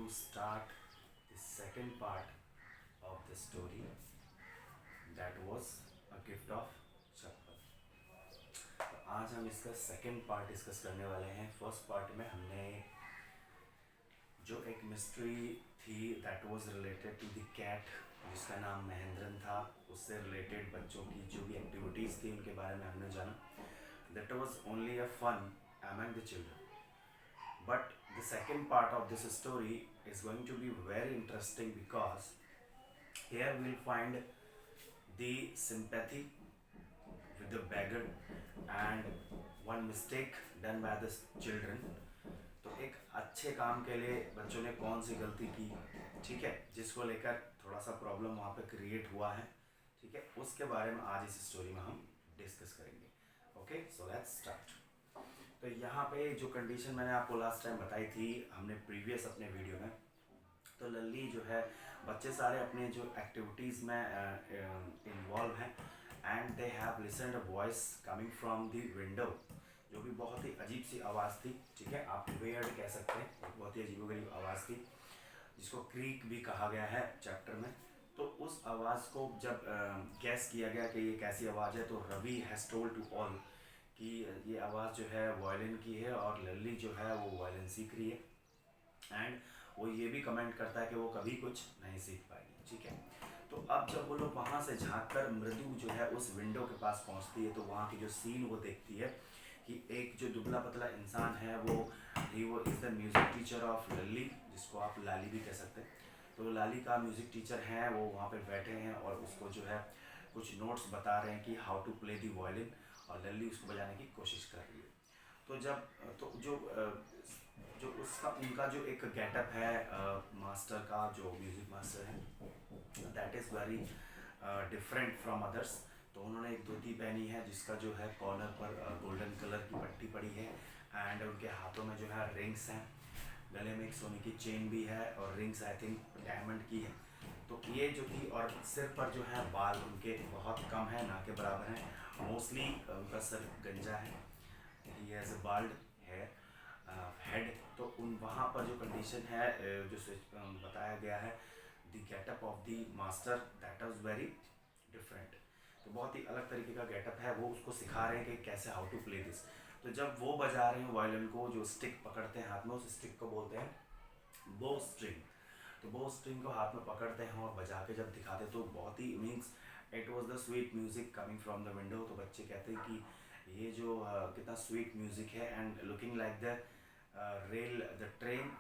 start the second part of the story that was a gift of चप्पल। तो आज हम इसका सेकंड पार्ट डिस्कस करने वाले हैं। फर्स्ट पार्ट में हमने जो एक मिस्ट्री थी that was related to the cat जिसका नाम महेंद्रन था, उससे रिलेटेड बच्चों की जो भी एक्टिविटीज़ थी उनके बारे में हमने जाना। That was only a fun among the children. But the second part of this story is going to be very interesting because here we'll find the sympathy with the beggar and one mistake done by the children. तो एक अच्छे काम के लिए बच्चों ने कौन सी गलती की, ठीक है, जिसको लेकर थोड़ा सा प्रॉब्लम वहाँ पे क्रिएट हुआ है, ठीक है, उसके बारे में आज इस स्टोरी में हम डिस्कस करेंगे। Okay, so let's start. तो यहाँ पे जो कंडीशन मैंने आपको लास्ट टाइम बताई थी हमने प्रीवियस अपने वीडियो में, तो लल्ली जो है बच्चे सारे अपने जो एक्टिविटीज़ में इन्वॉल्व हैं and they have listened a voice coming from the window, जो भी बहुत ही अजीब सी आवाज़ थी, ठीक है, आप वेयर्ड कह सकते हैं, बहुत ही अजीबोगरीब आवाज़ थी जिसको क्रीक भी कहा गया है चैप्टर में। तो उस आवाज़ को जब गैस किया गया कि ये कैसी आवाज़ है, तो Ravi has told to all कि ये आवाज़ जो है वायलिन की है और लल्ली जो है वो वायलिन सीख रही है एंड वो ये भी कमेंट करता है कि वो कभी कुछ नहीं सीख पाएगी, ठीक है। तो अब जब वो लोग वहाँ से झाँक कर मृदु जो है उस विंडो के पास पहुँचती है, तो वहाँ की जो सीन वो देखती है कि एक जो दुबला पतला इंसान है वो is the music teacher of Lalli, जिसको आप लाली भी कह सकते हैं। तो लाली का म्यूज़िक टीचर हैं, वो वहाँ पे बैठे हैं और उसको जो है कुछ नोट्स बता रहे हैं कि how to play the violin, और लल्ली उसको बजाने की कोशिश कर रही है। तो जब तो जो उसका उनका जो एक गेटअप है मास्टर का, जो म्यूज़िक मास्टर है, that is very different from others. तो उन्होंने एक धोती पहनी है जिसका जो है कॉर्नर पर गोल्डन कलर की पट्टी पड़ी है एंड उनके हाथों में जो है रिंग्स हैं, गले में एक सोने की चेन भी है और रिंग्स आई थिंक डायमंड की है। तो ये जो थी, और सिर पर जो है बाल उनके बहुत कम है, ना के बराबर हैं, मोस्टली उनका सर गंजा है, he has a bald hair head. तो उन वहाँ पर जो कंडीशन है जो बताया गया है the getup of the master, that was very different. तो बहुत ही अलग तरीके का गेटअप है, वो उसको सिखा रहे हैं कि कैसे हाउ टू प्ले दिस। तो जब वो बजा रहे हैं वायलिन को, जो स्टिक पकड़ते हैं हाथ में, उस स्टिक को बोलते हैं बो स्ट्रिंग। तो वो स्ट्रिंग को हाथ में पकड़ते हैं और बजा के जब दिखाते हैं तो बहुत ही means it was the sweet music coming from the window. तो बच्चे कहते हैं कि ये जो कितना स्वीट म्यूज़िक है and looking like the rail the train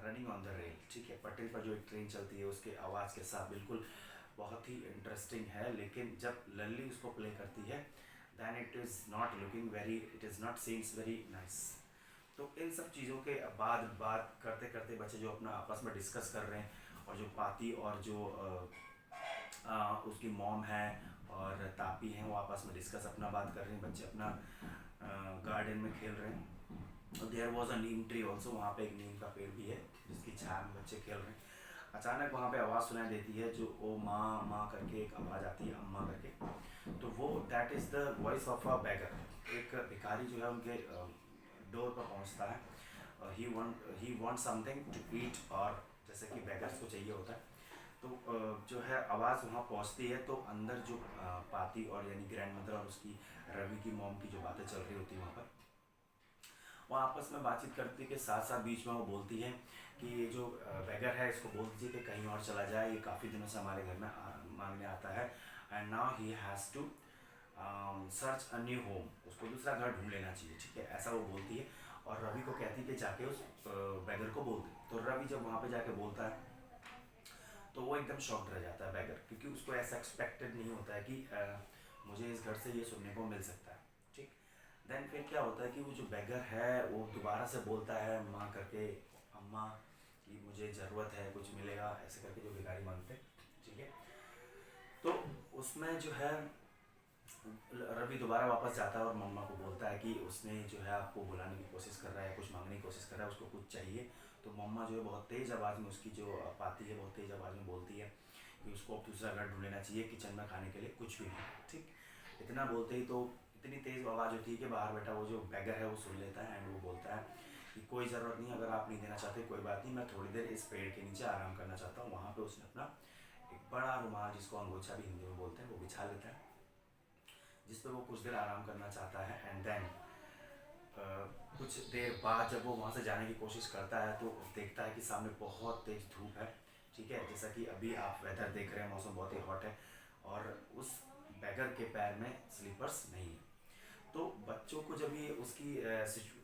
running on the rail, ठीक है, पटरी पर जो एक ट्रेन चलती है उसके आवाज़ के साथ बिल्कुल बहुत ही इंटरेस्टिंग है। लेकिन जब लल्ली उसको प्ले करती है then it is not looking very, it is not seems very nice. तो इन सब चीज़ों के बाद बात करते करते बच्चे जो अपना आपस में डिस्कस कर रहे हैं, और जो पाती और जो उसकी मॉम है और तापी हैं, वो आपस में डिस्कस अपना बात कर रहे हैं, बच्चे अपना गार्डन में खेल रहे हैं। और there was a neem tree also, वहाँ पे एक नीम का पेड़ भी है जिसकी छाया में बच्चे खेल रहे हैं। अचानक वहाँ पे आवाज़ सुनाई देती है, जो ओ माँ माँ करके एक आवाज़ आती है, अम्मा करके। तो वो that is the voice of a beggar. एक भिखारी जो है उनके डोर पर पहुंचता है, he want something to eat, और जैसे कि बेगर्स को चाहिए होता है। तो जो है आवाज़ वहाँ पहुँचती है, तो अंदर जो पाती और यानी ग्रैंड मदर और उसकी रवि की मॉम की जो बातें चल रही होती हैं वहाँ पर, वो आपस में बातचीत करती है कि साथ साथ बीच में वो बोलती है कि ये जो बेगर है इसको बोल दीजिए कि कहीं और चला जाए, ये काफ़ी दिनों से हमारे घर में मांगने आता है and now he has to search a new home, उसको दूसरा घर ढूंढ लेना चाहिए, ठीक है, ऐसा वो बोलती है। और रवि को कहती है कि जाके उस बैगर को बोल दे। तो रवि जब वहाँ पे जाके बोलता है तो वो एकदम शॉक्ड रह जाता है बैगर, क्योंकि उसको ऐसा एक्सपेक्टेड नहीं होता है कि मुझे इस घर से ये सुनने को मिल सकता है, ठीक। देन फिर क्या होता है कि वो जो बैगर है वो दोबारा से बोलता है माँ करके, अम्मा कि मुझे ज़रूरत है, कुछ मिलेगा, ऐसे करके जो भिखारी मांगते हैं, ठीक है। तो उसमें जो है रवि दोबारा वापस जाता है और मम्मा को बोलता है कि उसने जो है आपको बुलाने की कोशिश कर रहा है, कुछ मांगने की कोशिश कर रहा है, उसको कुछ चाहिए। तो मम्मा जो है बहुत तेज़ आवाज़ में, उसकी जो पाती है बहुत तेज़ आवाज़ में बोलती है कि उसको अब दूसरा घर ढूंढ लेना चाहिए, किचन में खाने के लिए कुछ भी नहीं, ठीक। इतना बोलते ही तो इतनी तेज़ आवाज़ होती है कि बाहर बैठा वो जो बैगर है वो सुन लेता है एंड वो बोलता है कि कोई ज़रूरत नहीं, अगर आप नहीं देना चाहते कोई बात नहीं, मैं थोड़ी देर इस पेड़ के नीचे आराम करना चाहता हूँ। वहाँ पे उसने अपना एक बड़ा रुमाल, जिसको अंगोछा भी हिंदी में बोलते हैं, वो बिछा लेता है, जिस पर वो कुछ देर आराम करना चाहता है। एंड देन कुछ देर बाद जब वो वहाँ से जाने की कोशिश करता है तो देखता है कि सामने बहुत तेज़ धूप है। ठीक है, जैसा कि अभी आप वेदर देख रहे हैं, मौसम बहुत ही हॉट है और उस बैगर के पैर में स्लीपर्स नहीं है। तो बच्चों को जब ये उसकी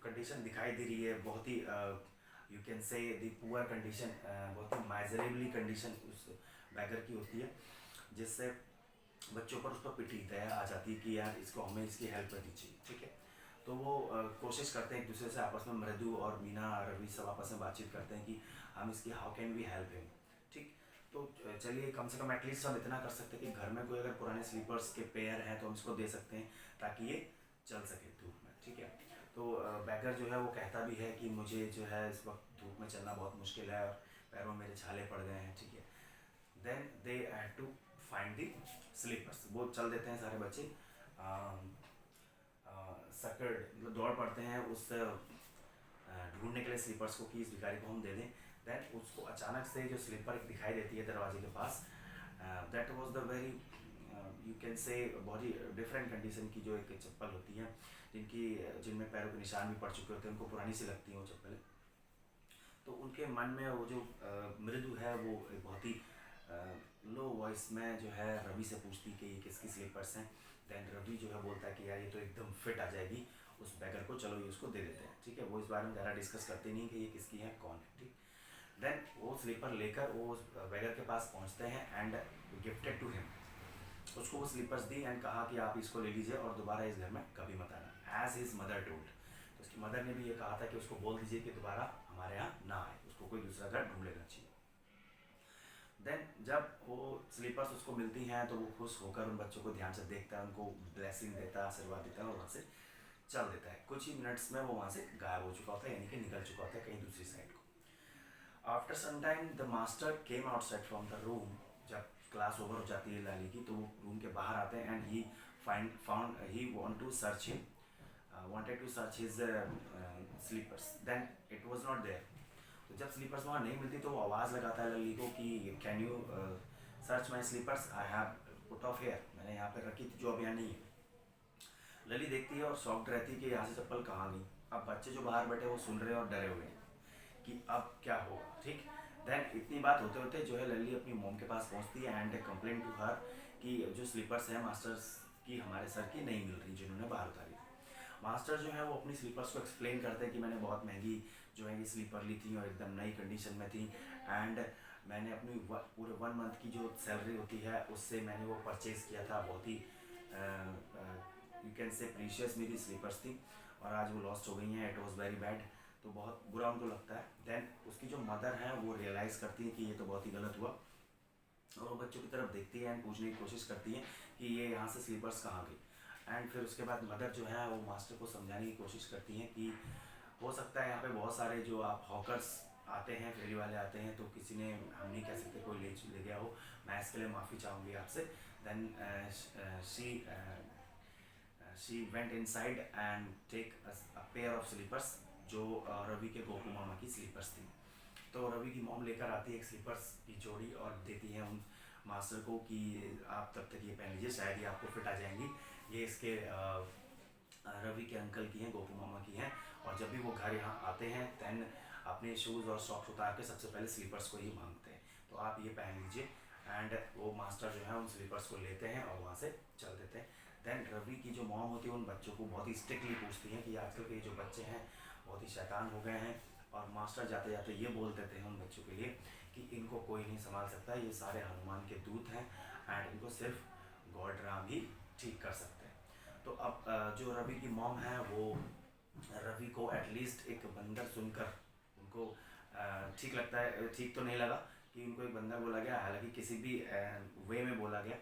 कंडीशन दिखाई दे रही है, बहुत ही यू कैन से दी पुअर कंडीशन, बहुत ही माइजरेबली कंडीशन उस बैगर की होती है, जिससे बच्चों पर उस पर पिटी दया आ जाती है कि यार इसको हमें इसकी हेल्प करनी चाहिए। ठीक है, तो वो कोशिश करते हैं एक दूसरे से आपस में, मृदु और मीना, रवि सब आपस में बातचीत करते हैं कि हम इसकी how can we help him. ठीक, तो चलिए कम से कम एटलीस्ट हम इतना कर सकते हैं कि घर में कोई अगर पुराने स्लीपर्स के पेयर हैं तो हम इसको दे सकते हैं ताकि ये चल सके धूप में। ठीक है, तो बैगर जो है वो कहता भी है कि मुझे जो है इस वक्त धूप में चलना बहुत मुश्किल है और पैरों में मेरे छाले पड़ गए हैं। ठीक है, then they had to find the slippers. वो चल देते हैं सारे बच्चे, सकड़ मतलब दौड़ पड़ते हैं उस ढूंढने के लिए स्लीपर्स को कि इस भिखारी को हम दे दें। देन उसको अचानक से जो स्लीपर दिखाई देती है दरवाजे के पास, that was the very you can say बहुत ही डिफरेंट कंडीशन की जो एक चप्पल होती है, जिनमें पैरों के निशान भी पड़ चुके होते हैं, उनको पुरानी सी लगती हैं वो चप्पलें। तो उनके मन में वो जो मृदु है वो बहुत ही लो वॉइस में जो है रवि से पूछती कि ये किसकी स्लीपर्स हैं। देन रवि जो है बोलता है कि यार ये तो एकदम फिट आ जाएगी उस बैगर को, चलो ये उसको दे देते हैं। ठीक है, वो इस बारे में ज़्यादा डिस्कस करते नहीं कि ये किसकी है, कौन है। ठीक, देन वो स्लीपर लेकर वो उस बैगर के पास पहुंचते हैं एंड गिफ्टेड टू हिम। उसको वो स्लीपर्स दी एंड कहा कि आप इसको ले लीजिए और दोबारा इस घर में कभी मत आना, एज हिज मदर टोल्ड। तो उसकी मदर ने भी ये कहा था कि उसको बोल दीजिए कि दोबारा हमारे यहाँ ना आए, उसको कोई दूसरा घर ढूंढ लेना चाहिए। देन जब वो स्लीपर्स उसको मिलती हैं तो वो खुश होकर उन बच्चों को ध्यान से देखता है, उनको ब्लेसिंग देता है, आशीर्वाद देता है और वहाँ से चल देता है। कुछ ही मिनट्स में वो वहाँ से गायब हो चुका होता है, यानी कि निकल चुका होता है कहीं दूसरी साइड को। After some time the master came outside from the room. जब क्लास ओवर हो जाती है लाली की तो वो रूम के बाहर आते हैं and he found he want to search him, wanted to search his slippers, then it was not there। तो जब स्लीपर्स वहाँ नहीं मिलती तो वो आवाज़ लगाता है लली को कि can you search my slippers, I have put off here, मैंने यहाँ पे रखी थी जो अब यहाँ नहीं है। लली देखती है और शॉक्ड रहती है कि यहाँ से चप्पल कहाँ गई। अब बच्चे जो बाहर बैठे वो सुन रहे हैं और डरे हुए हैं कि अब क्या होगा। ठीक, देन इतनी बात होते होते जो है लली अपनी मोम के पास पहुँचती है एंड कंप्लेन टू हर कि जो स्लीपर्स हैं मास्टर्स की, हमारे सर की नहीं मिल रही जिन्होंने बाहर उतारी। मास्टर जो है वो अपनी स्लीपर्स को एक्सप्लेन करते हैं कि मैंने बहुत महंगी जो है ये स्लीपर ली थी और एकदम नई कंडीशन में थी एंड मैंने अपनी पूरे 1 मंथ की जो सैलरी होती है उससे मैंने वो परचेज़ किया था। बहुत ही यू कैन से प्रीशियस मेरी स्लीपर्स थी और आज वो लॉस्ट हो गई हैं, इट वॉज़ वेरी बैड। तो बहुत बुरा उनको लगता है। देन उसकी जो मदर है वो रियलाइज़ करती है कि ये तो बहुत ही गलत हुआ और वो बच्चों की तरफ देखती है एंड पूछने की कोशिश करती है कि ये यहाँ से स्लीपर्स कहाँ गई। एंड फिर उसके बाद मदर जो है वो मास्टर को समझाने की कोशिश करती हैं कि हो सकता है यहाँ पे बहुत सारे जो आप हॉकर्स आते हैं, फेरी वाले आते हैं, तो किसी ने, हम नहीं कह सकते कोई ले गया हो, मैं इसके लिए माफ़ी चाहूँगी आपसे। Then she went inside and take a pair of slippers, जो रवि के गोपू मामा की स्लीपर्स थी। तो रवि की मॉम लेकर आती है एक स्लीपर्स की जोड़ी और देती है उन मास्टर को कि आप तब तक ये पहन लीजिए, शायद ये आपको फिट आ जाएंगी। ये इसके रवि के अंकल की हैं, गोपू मामा की हैं, और जब भी वो घर यहाँ आते हैं दैन अपने शूज़ और सॉक्स उतार के सबसे पहले स्लीपर्स को ही मांगते हैं, तो आप ये पहन लीजिए। एंड वो मास्टर जो है उन स्लीपर्स को लेते हैं और वहाँ से चल देते हैं। दैन रवि की जो मॉम होती है उन बच्चों को बहुत ही स्ट्रिक्टली पूछती हैं कि आजकल के जो बच्चे हैं बहुत ही शैतान हो गए हैं, और मास्टर जाते जाते ये बोल देते हैं उन बच्चों के लिए कि इनको कोई नहीं संभाल सकता, ये सारे हनुमान के दूत हैं एंड इनको सिर्फ गॉड राम ही ठीक कर सकते हैं। तो अब जो रवि की मॉम है वो रवि को एटलीस्ट एक बंदर सुनकर उनको ठीक लगता है, ठीक तो नहीं लगा कि उनको एक बंदर बोला गया, हालांकि किसी भी वे में बोला गया,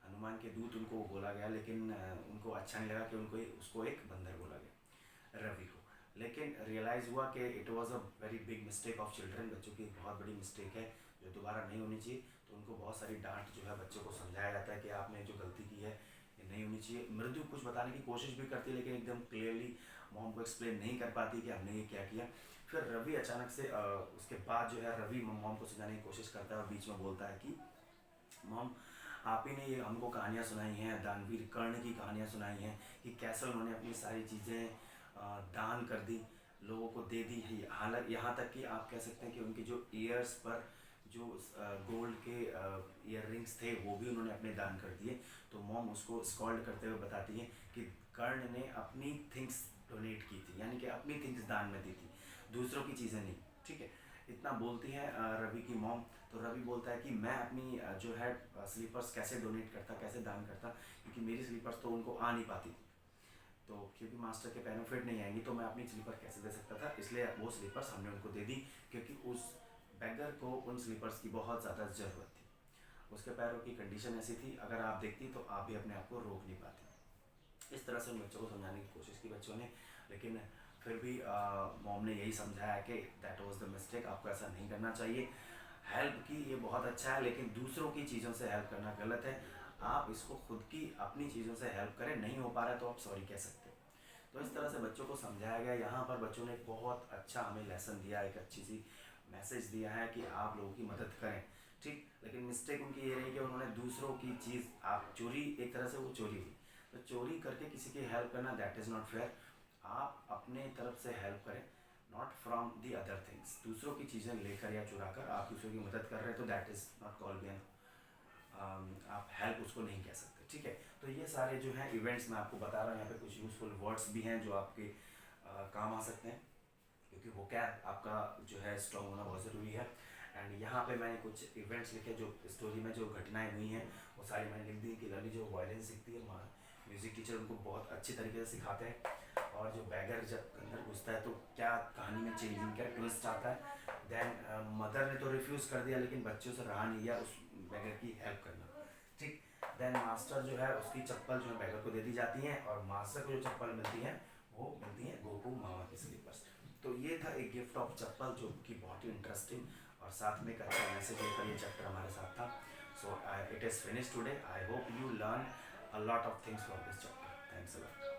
हनुमान के दूत उनको बोला गया, लेकिन उनको अच्छा नहीं लगा कि उनको उसको एक बंदर बोला गया रवि को। लेकिन रियलाइज़ हुआ कि it was a very big mistake of children, बच्चों की बहुत बड़ी मिस्टेक है जो दोबारा नहीं होनी चाहिए। तो उनको बहुत सारी डांट जो है बच्चों को समझाया जाता है कि आपने जो गलती की है इन नहीं होनी चाहिए। मृदु कुछ बताने की कोशिश भी करती है लेकिन एकदम क्लियरली मॉम को एक्सप्लेन नहीं कर पाती कि हमने ये क्या किया। फिर रवि अचानक से उसके बाद जो है रवि मॉम को समझाने की कोशिश करता है और बीच में बोलता है कि मॉम, आप ही ने ये हमको कहानियाँ सुनाई हैं, दानवीर कर्ण की कहानियाँ सुनाई हैं कि कैसे उन्होंने अपनी सारी चीज़ें दान कर दी, लोगों को दे दी। हालांकि यहाँ तक कि आप कह सकते हैं कि उनके जो ईयर्स पर जो गोल्ड के ईयर रिंग्स थे वो भी उन्होंने अपने दान कर दिए। तो मॉम उसको स्कॉल्ड करते हुए बताती है कि कर्ण ने अपनी थिंग्स डोनेट की थी, यानी कि अपनी थिंग्स दान में दी थी, दूसरों की चीज़ें नहीं। ठीक है, इतना बोलती है रवि की मॉम। तो रवि बोलता है कि मैं अपनी जो है स्लीपर्स कैसे डोनेट करता, कैसे दान करता, क्योंकि मेरी स्लीपर्स तो उनको आ नहीं पाती थी, तो क्योंकि मास्टर के पैरों फिट नहीं आएंगी तो मैं अपनी स्लीपर कैसे दे सकता था, इसलिए वो स्लीपर्स हमने उनको दे दी, क्योंकि उस बैगर को उन स्लीपर्स की बहुत ज़्यादा ज़रूरत थी। उसके पैरों की कंडीशन ऐसी थी, अगर आप देखती तो आप भी अपने आप को रोक नहीं पाती। इस तरह से उन बच्चों को समझाने की कोशिश की बच्चों ने, लेकिन फिर भी मॉम ने यही समझाया कि दैट वाज द मिस्टेक, आपको ऐसा नहीं करना चाहिए। हेल्प की ये बहुत अच्छा है, लेकिन दूसरों की चीज़ों से हेल्प करना गलत है। आप इसको खुद की अपनी चीज़ों से हेल्प करें, नहीं हो पा रहा है तो आप सॉरी कह सकते हो। तो इस तरह से बच्चों को समझाया गया। यहाँ पर बच्चों ने बहुत अच्छा हमें लेसन दिया, एक अच्छी सी मैसेज दिया है कि आप लोगों की मदद करें। ठीक, लेकिन मिस्टेक उनकी ये रही कि उन्होंने दूसरों की चीज़, आप चोरी, एक तरह से वो चोरी हुई, तो चोरी करके किसी की हेल्प करना दैट इज़ नॉट फेयर। आप अपने तरफ से हेल्प करें, not from the other things. दूसरों की चीज़ें लेकर या चुरा कर आप दूसरों की मदद कर रहे हैं तो that is not called an, आप हेल्प उसको नहीं कह सकते। ठीक है, तो ये सारे जो हैं इवेंट्स मैं आपको बता रहा हूँ, यहाँ पे कुछ यूज़फुल वर्ड्स भी हैं जो आपके काम आ सकते हैं, क्योंकि वो क्या आपका जो है स्ट्रॉन्ग होना बहुत ज़रूरी है। एंड यहाँ पे मैंने कुछ इवेंट्स लिखे जो स्टोरी में जो घटनाएं हुई हैं वो सारी मैंने लिख दी कि लली जो वायलिन सीखती है, म्यूज़िक टीचर उनको बहुत अच्छी तरीके से सिखाते हैं, और जो बैगर जब अंदर घुसता है तो क्या कहानी में चेंजिंग, क्या ट्विस्ट आता है। देन मदर ने तो रिफ्यूज़ कर दिया, लेकिन बच्चों से रहा नहीं गया उस बैगर की हेल्प करना। ठीक, देन मास्टर जो है उसकी चप्पल जो है बैगर को दे दी जाती हैं, और मास्टर को जो चप्पल मिलती है वो मिलती है गोकू मामा की स्लीपर्स। तो ये था एक गिफ्ट ऑफ चप्पल जो कि बहुत ही इंटरेस्टिंग और साथ में एक अच्छा मैसेज लेकर ये चैप्टर हमारे साथ था। So it is finish today. I hope you learn a lot of things from this chapter. Thanks a lot.